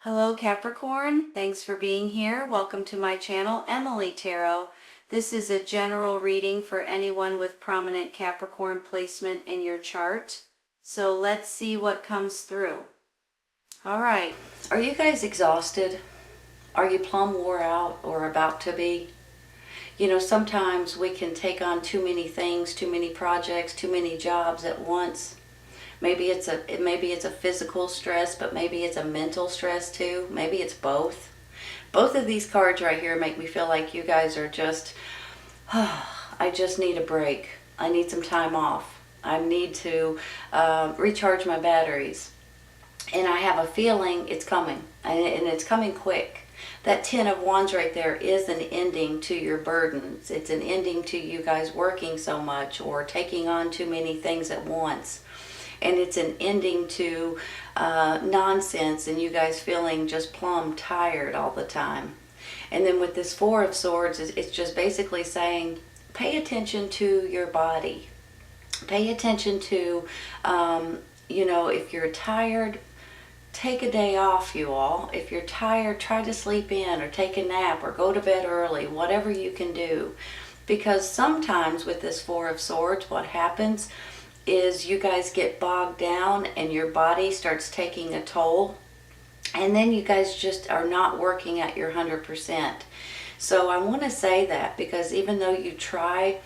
Hello Capricorn, thanks for being here. Welcome to my channel, Emily Tarot. This is a general reading for anyone with prominent Capricorn placement in your chart. So let's see what comes through. All right. Are you guys exhausted? Are you plumb wore out or about to be? You know, sometimes we can take on too many things, too many projects, too many jobs at once. Maybe it's a physical stress, but maybe it's a mental stress too. Maybe it's both. Both of these cards right here make me feel like you guys are just, I just need a break. I need some time off. I need to recharge my batteries. And I have a feeling it's coming, and it's coming quick. That Ten of Wands right there is an ending to your burdens. It's an ending to you guys working so much or taking on too many things at once. And it's an ending to nonsense and you guys feeling just plumb tired all the time. And then with this Four of Swords, it's just basically saying, pay attention to your body. Pay attention to, if you're tired, take a day off, you all. If you're tired, try to sleep in or take a nap or go to bed early, whatever you can do. Because sometimes with this Four of Swords, what happens is you guys get bogged down and your body starts taking a toll, and then you guys just are not working at your 100%. So I want to say that because even though you try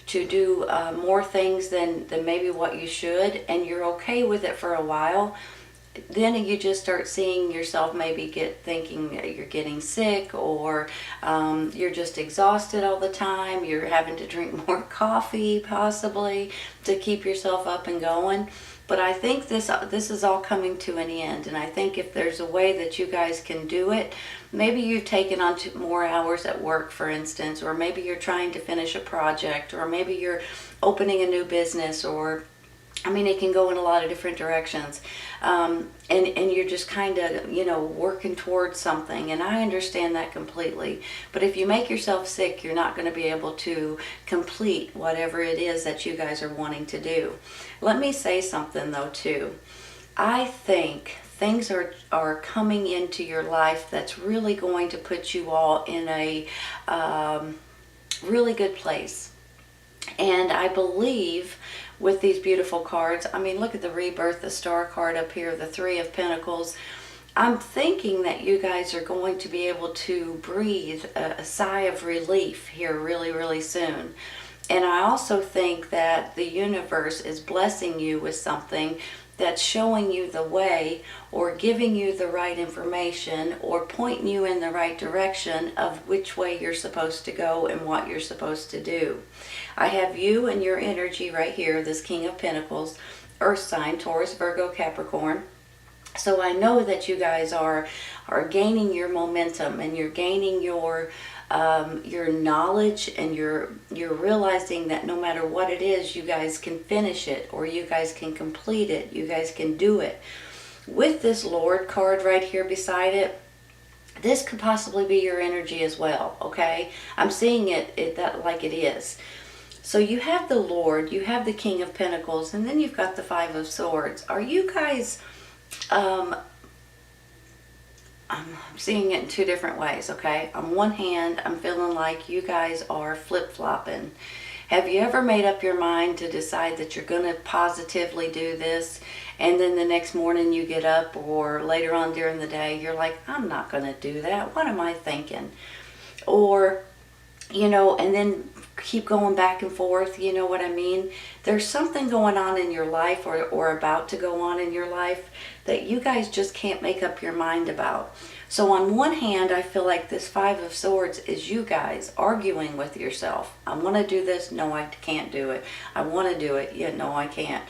to do more things than maybe what you should, and you're okay with it for a while, then you just start seeing yourself maybe thinking that you're getting sick, or you're just exhausted all the time. You're having to drink more coffee possibly to keep yourself up and going. But I think this is all coming to an end, and I think if there's a way that you guys can do it, maybe you've taken on more hours at work, for instance, or maybe you're trying to finish a project, or maybe you're opening a new business, or it can go in a lot of different directions. And you're just kind of, working towards something. And I understand that completely. But if you make yourself sick, you're not going to be able to complete whatever it is that you guys are wanting to do. Let me say something, though, too. I think things are coming into your life that's really going to put you all in a really good place. And I believe with these beautiful cards, look at the Rebirth, the Star card up here, the Three of Pentacles. I'm thinking that you guys are going to be able to breathe a sigh of relief here really, really soon. And I also think that the universe is blessing you with something that's showing you the way, or giving you the right information, or pointing you in the right direction of which way you're supposed to go and what you're supposed to do. I have you and your energy right here, this King of Pentacles, Earth sign, Taurus, Virgo, Capricorn. So I know that you guys are gaining your momentum, and you're gaining your knowledge, and you're realizing that no matter what it is, you guys can finish it, or you guys can complete it, you guys can do it. With this Lord card right here beside it, this could possibly be your energy as well, okay? I'm seeing it that like it is. So you have the Lord, you have the King of Pentacles, and then you've got the Five of Swords. Are you guys, I'm seeing it in two different ways, okay? On one hand, I'm feeling like you guys are flip-flopping. Have you ever made up your mind to decide that you're going to positively do this, and then the next morning you get up, or later on during the day, you're like, I'm not going to do that. What am I thinking? Or, and then keep going back and forth, you know what I mean? There's something going on in your life, or about to go on in your life, that you guys just can't make up your mind about. So on one hand, I feel like this Five of Swords is you guys arguing with yourself. I want to do this. No, I can't do it. I want to do it. Yeah, no, I can't.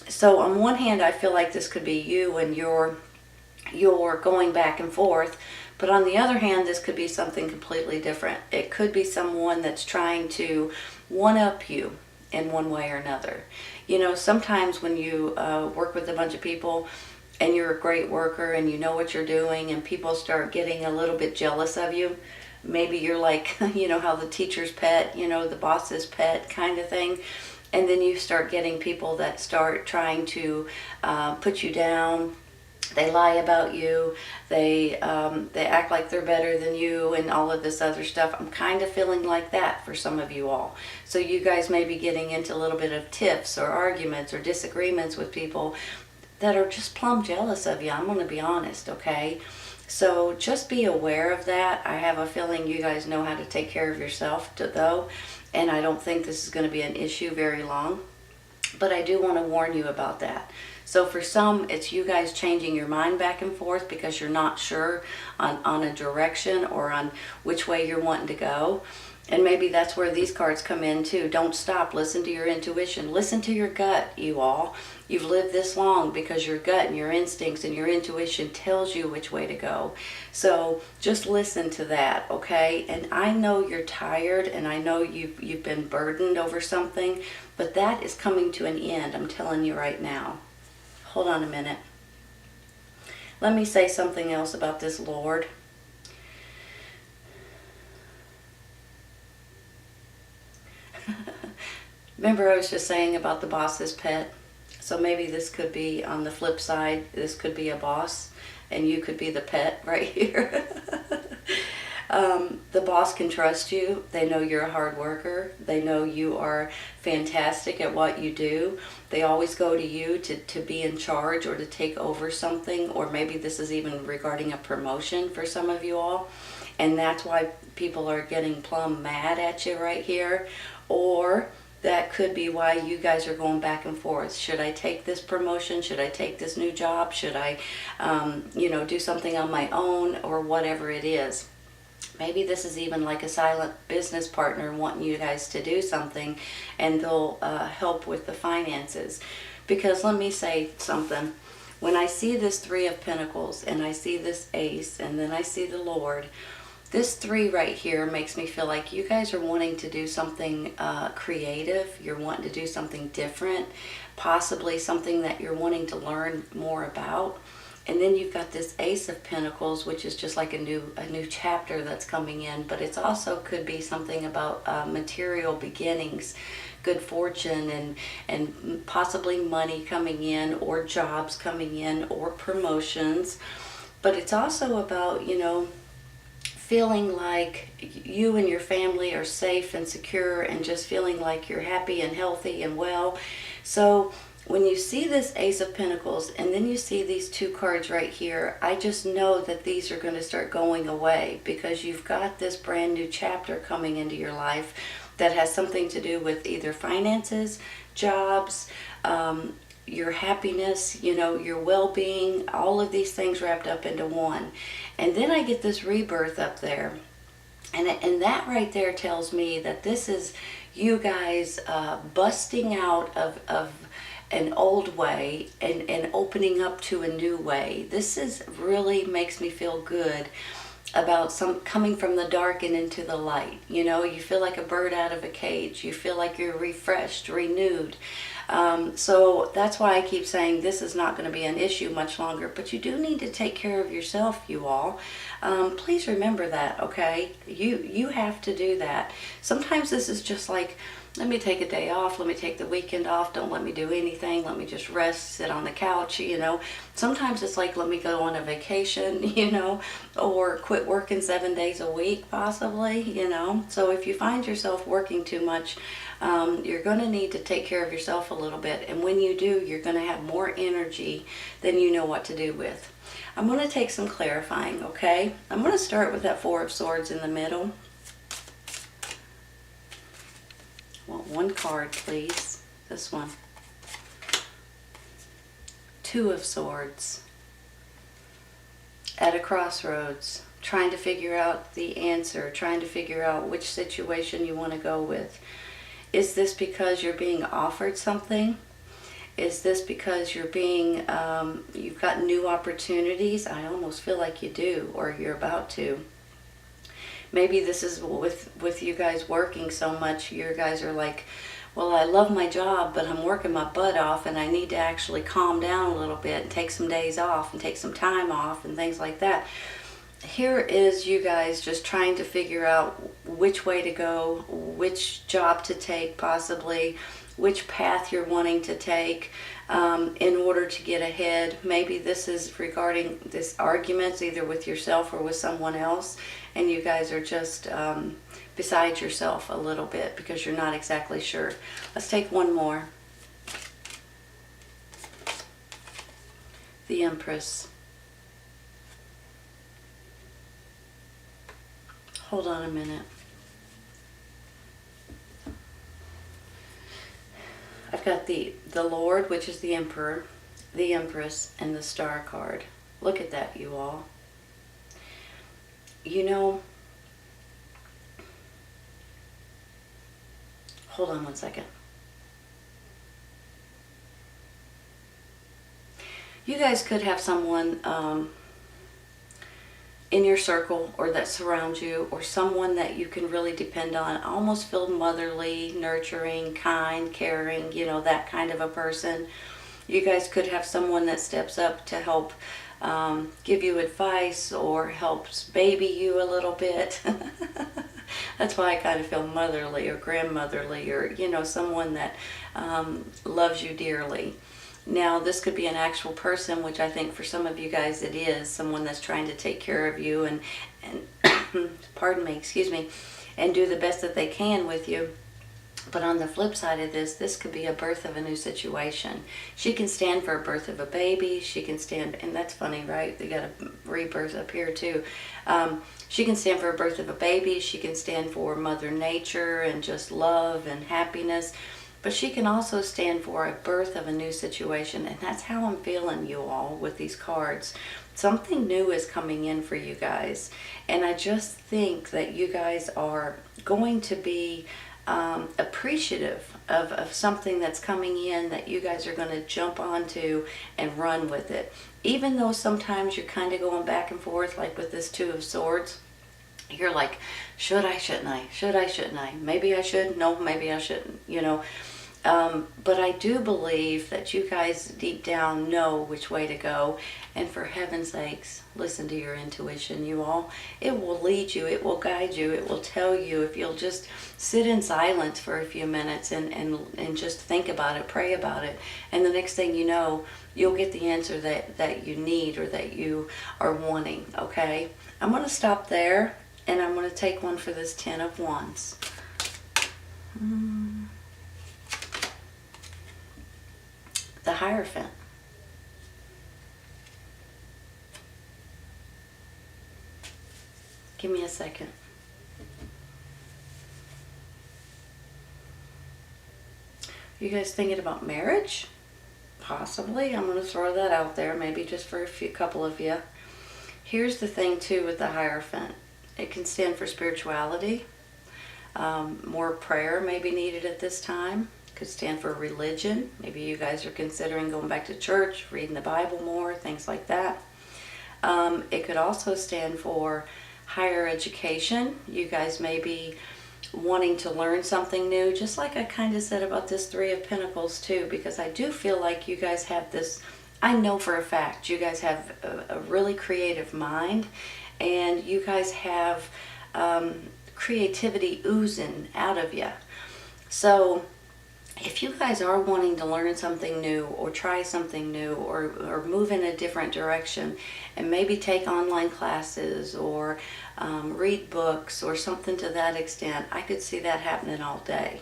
So on one hand, I feel like this could be you and you're going back and forth. But on the other hand, this could be something completely different. It could be someone that's trying to one-up you in one way or another. Sometimes when you work with a bunch of people and you're a great worker and you know what you're doing, and people start getting a little bit jealous of you, maybe you're like, how the teacher's pet, the boss's pet kind of thing. And then you start getting people that start trying to put you down, They lie about you. They act like they're better than you and all of this other stuff. I'm kind of feeling like that for some of you all. So you guys may be getting into a little bit of tiffs or arguments or disagreements with people that are just plumb jealous of you. I'm going to be honest, okay? So just be aware of that. I have a feeling you guys know how to take care of yourself though, and I don't think this is going to be an issue very long. But I do want to warn you about that. So for some, it's you guys changing your mind back and forth because you're not sure on a direction or on which way you're wanting to go. And maybe that's where these cards come in too. Don't stop. Listen to your intuition. Listen to your gut, you all. You've lived this long because your gut and your instincts and your intuition tells you which way to go. So just listen to that, okay? And I know you're tired and I know you've been burdened over something, but that is coming to an end. I'm telling you right now. Hold on a minute. Let me say something else about this Lord. Remember I was just saying about the boss's pet? So maybe this could be on the flip side. This could be a boss and you could be the pet right here. The boss can trust you. They know you're a hard worker. They know you are fantastic at what you do. They always go to you to be in charge or to take over something, or maybe this is even regarding a promotion for some of you all. And that's why people are getting plumb mad at you right here. Or that could be why you guys are going back and forth. Should I take this promotion? Should I take this new job? Should I, do something on my own, or whatever it is? Maybe this is even like a silent business partner wanting you guys to do something, and they'll help with the finances. Because let me say something. When I see this Three of Pentacles, and I see this Ace, and then I see the Lord, this 3 right here makes me feel like you guys are wanting to do something creative. You're wanting to do something different, possibly something that you're wanting to learn more about. And then you've got this Ace of Pentacles, which is just like a new chapter that's coming in. But it's also could be something about material beginnings, good fortune, and possibly money coming in, or jobs coming in, or promotions. But it's also about, feeling like you and your family are safe and secure, and just feeling like you're happy and healthy and well. So when you see this Ace of Pentacles and then you see these 2 cards right here, I just know that these are going to start going away, because you've got this brand new chapter coming into your life that has something to do with either finances, jobs, your happiness, your well-being, all of these things wrapped up into one. And then I get this rebirth up there. And that right there tells me that this is you guys busting out of an old way and opening up to a new way. This is really makes me feel good about some coming from the dark and into the light. You feel like a bird out of a cage. You feel like you're refreshed, renewed. So that's why I keep saying this is not going to be an issue much longer, but you do need to take care of yourself, you all. Please remember that, okay? You have to do that. Sometimes this is just like, let me take a day off, let me take the weekend off, don't let me do anything, let me just rest, sit on the couch, Sometimes it's like, let me go on a vacation, or quit working 7 days a week, possibly, So if you find yourself working too much, you're going to need to take care of yourself a little bit. And when you do, you're going to have more energy than you know what to do with. I'm going to take some clarifying, okay? I'm going to start with that 4 of Swords in the middle. I want 1 card, please. This one. 2 of Swords. At a crossroads. Trying to figure out the answer. Trying to figure out which situation you want to go with. Is this because you're being offered something? Is this because you're being, you've got new opportunities? I almost feel like you do, or you're about to. Maybe this is with you guys working so much, you guys are like, well, I love my job, but I'm working my butt off, and I need to actually calm down a little bit and take some days off and take some time off and things like that. Here is you guys just trying to figure out which way to go, which job to take possibly, which path you're wanting to take in order to get ahead. Maybe this is regarding this arguments either with yourself or with someone else, and you guys are just beside yourself a little bit because you're not exactly sure. Let's take one more. The Empress. Hold on a minute. I've got the Lord, which is the Emperor, the Empress, and the Star card. Look at that, you all. You know, hold on one second. You guys could have someone in your circle or that surrounds you, or someone that you can really depend on. I almost feel motherly, nurturing, kind, caring, you know, that kind of a person. You guys could have someone that steps up to help give you advice or helps baby you a little bit. That's why I kind of feel motherly or grandmotherly, or, you know, someone that loves you dearly. Now, this could be an actual person, which I think for some of you guys it is, someone that's trying to take care of you and pardon me, excuse me, and do the best that they can with you. But on the flip side of this, this could be a birth of a new situation. She can stand for a birth of a baby. She can stand, and that's funny, right? They got a rebirth up here too. She can stand for a birth of a baby. She can stand for Mother Nature and just love and happiness. But she can also stand for a birth of a new situation. And that's how I'm feeling, you all, with these cards. Something new is coming in for you guys. And I just think that you guys are going to be appreciative of something that's coming in, that you guys are going to jump onto and run with it. Even though sometimes you're kind of going back and forth, like with this Two of Swords. You're like, should I, shouldn't I? Should I, shouldn't I? Maybe I should. No, maybe I shouldn't. You know. But I do believe that you guys deep down know which way to go. And for heaven's sakes, listen to your intuition, you all. It will lead you. It will guide you. It will tell you if you'll just sit in silence for a few minutes and just think about it, pray about it. And the next thing you know, you'll get the answer that you need or that you are wanting, okay? I'm going to stop there, and I'm going to take one for this Ten of Wands. The Hierophant. Give me a second. You guys thinking about marriage? Possibly. I'm going to throw that out there, maybe just for a couple of you. Here's the thing too with the Hierophant. It can stand for spirituality. More prayer may be needed at this time. Could stand for religion. Maybe you guys are considering going back to church, reading the Bible more, things like that. It could also stand for higher education. You guys may be wanting to learn something new, just like I kind of said about this Three of Pentacles too, because I do feel like you guys have this, I know for a fact, you guys have a really creative mind, and you guys have creativity oozing out of you. So if you guys are wanting to learn something new or try something new or move in a different direction and maybe take online classes or read books or something to that extent, I could see that happening all day.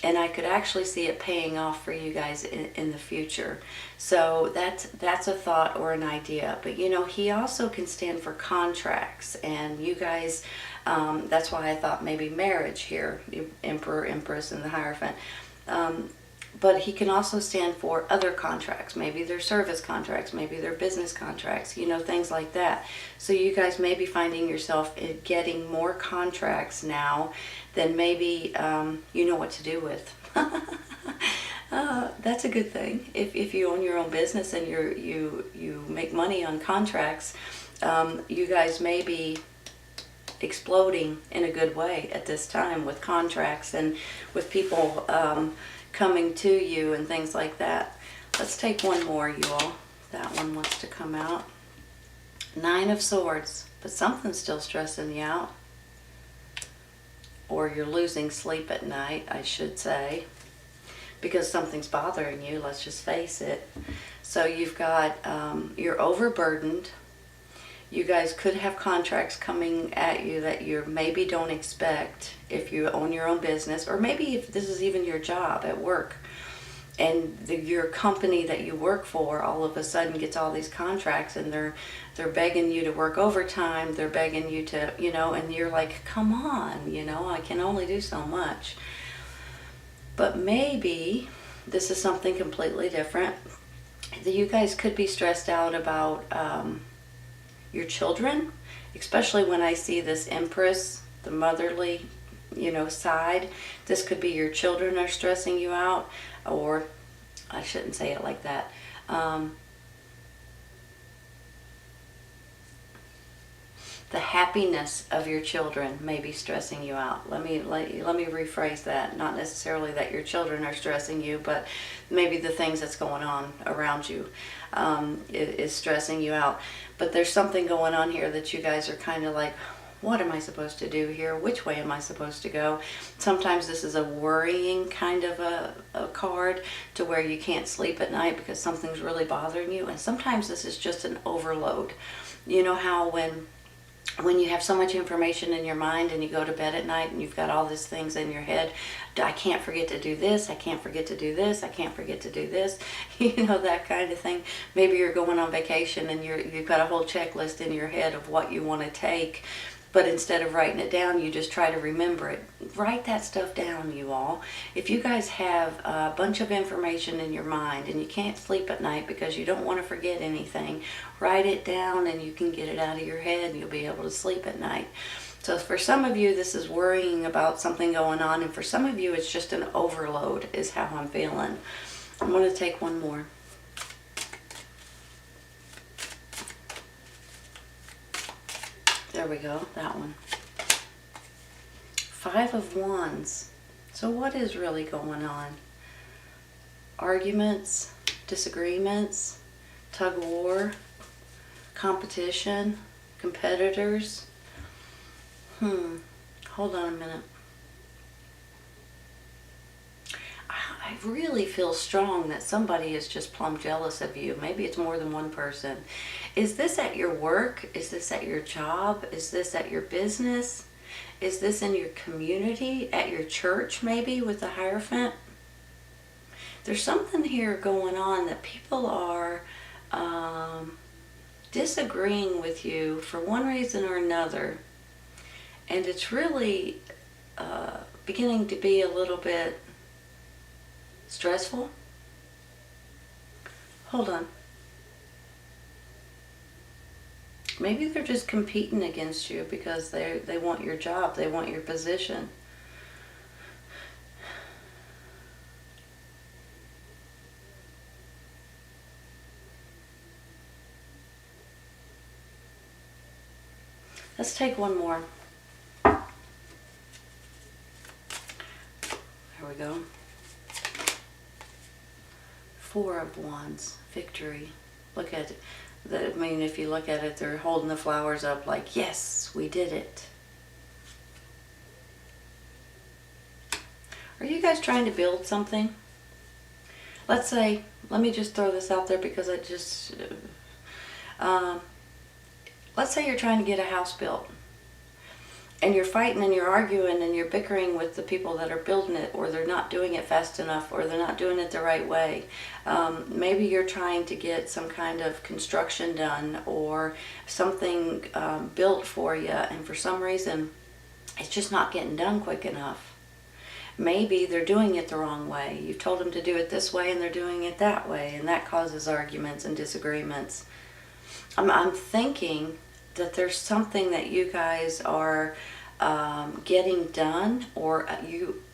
And I could actually see it paying off for you guys in the future. So that's a thought or an idea. But you know, he also can stand for contracts. And you guys, that's why I thought maybe marriage here, the Emperor, Empress, and the Hierophant. But he can also stand for other contracts. Maybe they're service contracts, maybe they're business contracts, you know, things like that. So you guys may be finding yourself getting more contracts now than maybe you know what to do with. That's a good thing. If you own your own business and you make money on contracts, you guys may be exploding in a good way at this time with contracts and with people coming to you and things like that. Let's take one more, you all. That one wants to come out. Nine of Swords, but something's still stressing you out. Or you're losing sleep at night, I should say. because something's bothering you, let's just face it. So you've got, you're overburdened. You guys could have contracts coming at you that you maybe don't expect if you own your own business, or maybe if this is even your job at work, and your company that you work for all of a sudden gets all these contracts, and they're begging you to work overtime, they're begging you to, and you're like, come on, I can only do so much. But maybe this is something completely different. That you guys could be stressed out about your children, especially when I see this Empress, the motherly, side. This could be your children are stressing you out, or I shouldn't say it like that. The happiness of your children may be stressing you out. Let me rephrase that. Not necessarily that your children are stressing you, but maybe the things that's going on around you is stressing you out. But there's something going on here that you guys are kind of like, what am I supposed to do here? Which way am I supposed to go? Sometimes this is a worrying kind of a card, to where you can't sleep at night because something's really bothering you. And sometimes this is just an overload. You know how when you have so much information in your mind and you go to bed at night and you've got all these things in your head, I can't forget to do this, I can't forget to do this, I can't forget to do this, that kind of thing. Maybe you're going on vacation and you've got a whole checklist in your head of what you want to take, but instead of writing it down, you just try to remember it. Write that stuff down, you all. If you guys have a bunch of information in your mind and you can't sleep at night because you don't want to forget anything, write it down and you can get it out of your head and you'll be able to sleep at night. So for some of you, this is worrying about something going on, and for some of you, it's just an overload is how I'm feeling. I'm going to take one more. There we go, that one. 5 of Wands. So what is really going on? Arguments, disagreements, tug of war, competition, competitors. Hold on a minute. I really feel strong that somebody is just plumb jealous of you. Maybe it's more than one person. Is this at your work? Is this at your job? Is this at your business? Is this in your community? At your church, maybe, with the Hierophant? There's something here going on that people are disagreeing with you for one reason or another. And it's really beginning to be a little bit stressful. Hold on. Maybe they're just competing against you because they want your job, they want your position. Let's take one more. There we go. 4 of Wands, victory. Look at it. If you look at it, they're holding the flowers up like, yes, we did it. Are you guys trying to build something? Let's say, let me just throw this out there because I just, let's say you're trying to get a house built. And you're fighting and you're arguing and you're bickering with the people that are building it, or they're not doing it fast enough, or they're not doing it the right way. Maybe you're trying to get some kind of construction done or something built for you, and for some reason it's just not getting done quick enough. Maybe they're doing it the wrong way. You've told them to do it this way and they're doing it that way, and that causes arguments and disagreements. I'm thinking that there's something that you guys are getting done, or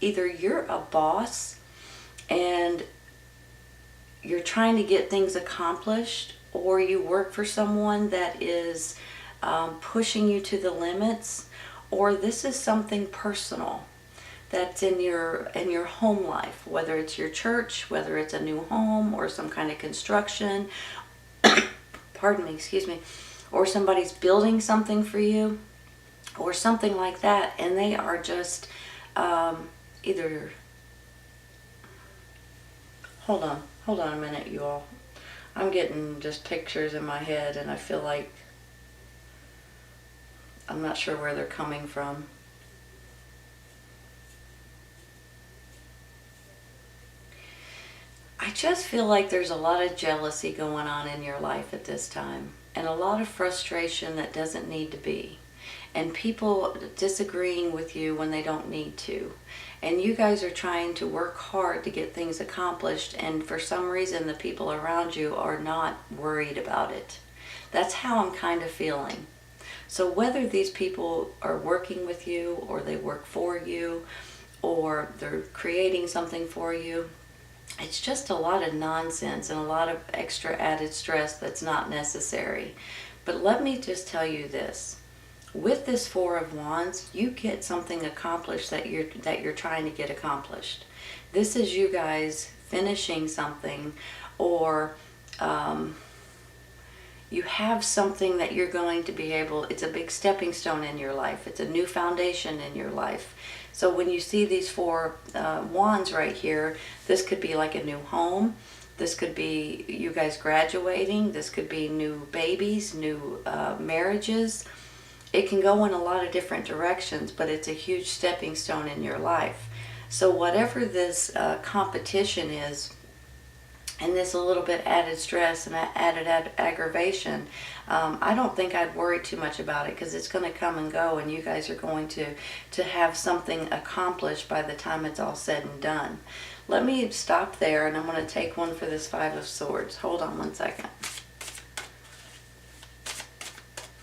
either you're a boss and you're trying to get things accomplished, or you work for someone that is pushing you to the limits, or this is something personal that's in your home life, whether it's your church, whether it's a new home or some kind of construction, pardon me, excuse me, or somebody's building something for you or something like that, and they are just either Hold on a minute, you all. I'm getting just pictures in my head, and I feel like I'm not sure where they're coming from. I just feel like there's a lot of jealousy going on in your life at this time, and a lot of frustration that doesn't need to be, and people disagreeing with you when they don't need to. And you guys are trying to work hard to get things accomplished, and for some reason the people around you are not worried about it. That's how I'm kind of feeling. So whether these people are working with you, or they work for you, or they're creating something for you, it's just a lot of nonsense and a lot of extra added stress that's not necessary. But let me just tell you this. With this Four of Wands, you get something accomplished that you're trying to get accomplished. This is you guys finishing something, or you have something that you're going to be able, it's a big stepping stone in your life. It's a new foundation in your life. So when you see these four wands right here, this could be like a new home. This could be you guys graduating. This could be new babies, new marriages. It can go in a lot of different directions, but it's a huge stepping stone in your life. So whatever this competition is, and this a little bit added stress and added aggravation, I don't think I'd worry too much about it, because it's going to come and go, and you guys are going to have something accomplished by the time it's all said and done. Let me stop there, and I'm going to take one for this Five of Swords. Hold on one second.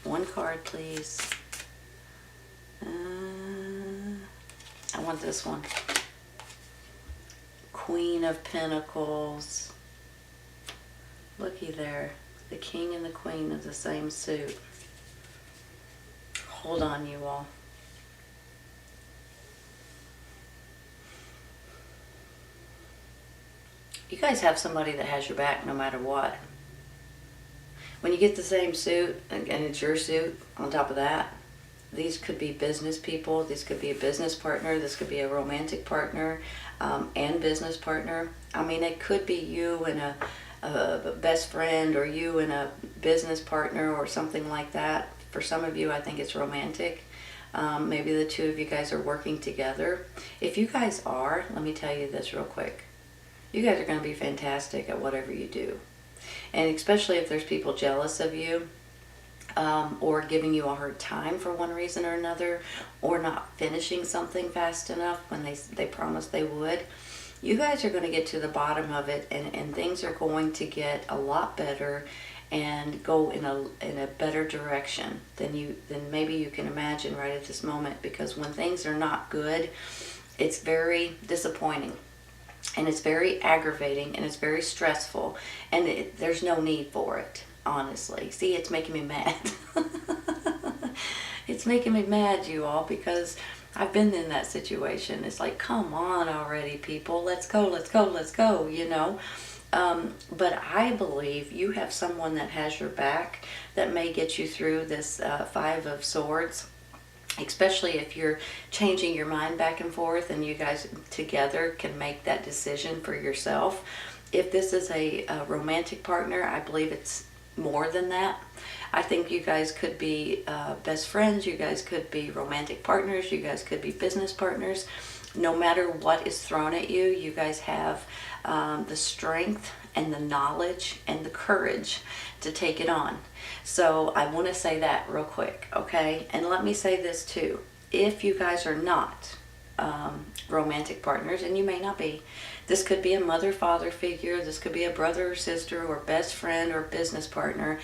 One card, please. I want this one. Queen of Pentacles. Looky there. The King and the Queen of the same suit. Hold on, you all. You guys have somebody that has your back no matter what. When you get the same suit, and it's your suit on top of that, these could be business people, this could be a business partner, this could be a romantic partner and business partner. I mean, it could be you and a best friend, or you and a business partner, or something like that. For some of you, I think it's romantic. Maybe the two of you guys are working together. If you guys are, let me tell you this real quick. You guys are going to be fantastic at whatever you do. And especially if there's people jealous of you, or giving you a hard time for one reason or another, or not finishing something fast enough when they promised they would. You guys are going to get to the bottom of it, and things are going to get a lot better and go in a better direction than maybe you can imagine right at this moment. Because when things are not good, it's very disappointing, and it's very aggravating, and it's very stressful, and there's no need for it, honestly. See, it's making me mad. It's making me mad, you all, because I've been in that situation. It's like, come on already, people. Let's go, let's go, let's go, you know. But I believe you have someone that has your back that may get you through this Five of Swords, especially if you're changing your mind back and forth, and you guys together can make that decision for yourself. If this is a romantic partner, I believe it's more than that. I think you guys could be best friends, you guys could be romantic partners, you guys could be business partners. No matter what is thrown at you, you guys have the strength and the knowledge and the courage to take it on. So I want to say that real quick, okay? And let me say this too. If you guys are not romantic partners, and you may not be, this could be a mother-father figure, this could be a brother or sister, or best friend or business partner.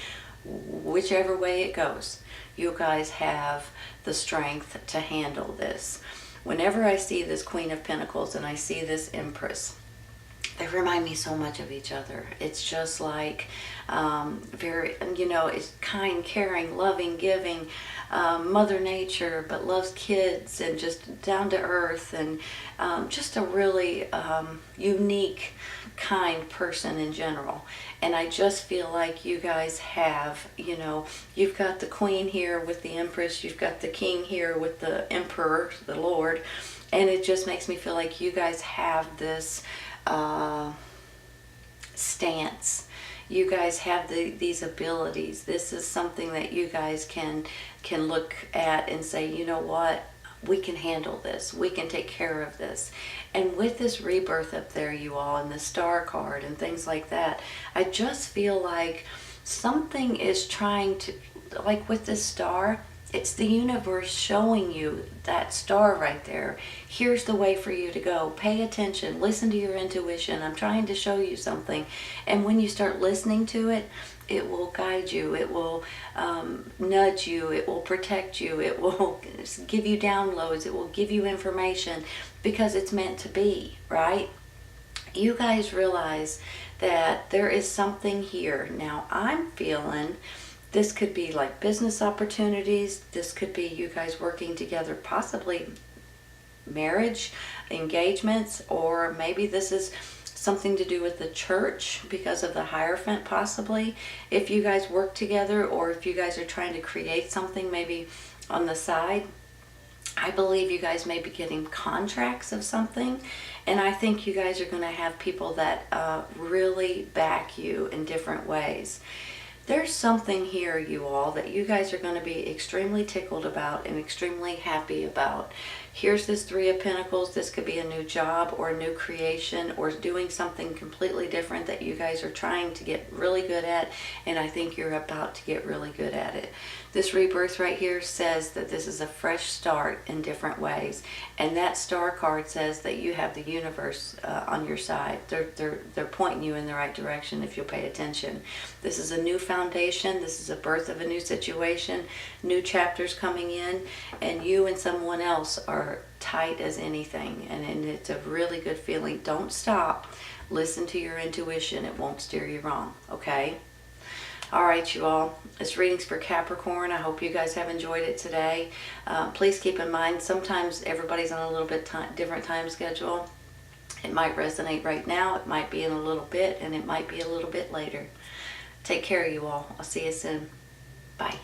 Whichever way it goes, you guys have the strength to handle this. Whenever I see this Queen of Pentacles and I see this Empress, they remind me so much of each other. It's just like very, you know, it's kind, caring, loving, giving, Mother Nature, but loves kids, and just down to earth, and just a really unique, kind person in general. And I just feel like you guys have, you know, you've got the Queen here with the Empress, you've got the King here with the Emperor, the Lord, and it just makes me feel like you guys have this stance. You guys have these abilities. This is something that you guys can look at and say, you know what? We can handle this. We can take care of this. And with this rebirth up there, you all, and the star card and things like that, I just feel like something is trying to, like with this star, it's the universe showing you that star right there. Here's the way for you to go. Pay attention. Listen to your intuition. I'm trying to show you something. And when you start listening to it, it will guide you. It will nudge you. It will protect you. It will give you downloads. It will give you information because it's meant to be, right? You guys realize that there is something here. Now, I'm feeling this could be like business opportunities. This could be you guys working together, possibly marriage, engagements, or maybe this is something to do with the church because of the Hierophant, possibly. If you guys work together, or if you guys are trying to create something maybe on the side, I believe you guys may be getting contracts of something, and I think you guys are going to have people that really back you in different ways. There's something here, you all, that you guys are going to be extremely tickled about and extremely happy about. Here's this Three of Pentacles. This could be a new job or a new creation or doing something completely different that you guys are trying to get really good at, and I think you're about to get really good at it. This rebirth right here says that this is a fresh start in different ways, and that star card says that you have the universe on your side. They're pointing you in the right direction if you'll pay attention. This is a new foundation. This is a birth of a new situation, new chapters coming in, and you and someone else are tight as anything, and it's a really good feeling. Don't stop. Listen to your intuition. It won't steer you wrong, okay? All right, you all. This reading's for Capricorn. I hope you guys have enjoyed it today. Please keep in mind, sometimes everybody's on a little bit different time schedule. It might resonate right now. It might be in a little bit, and it might be a little bit later. Take care, you all. I'll see you soon. Bye.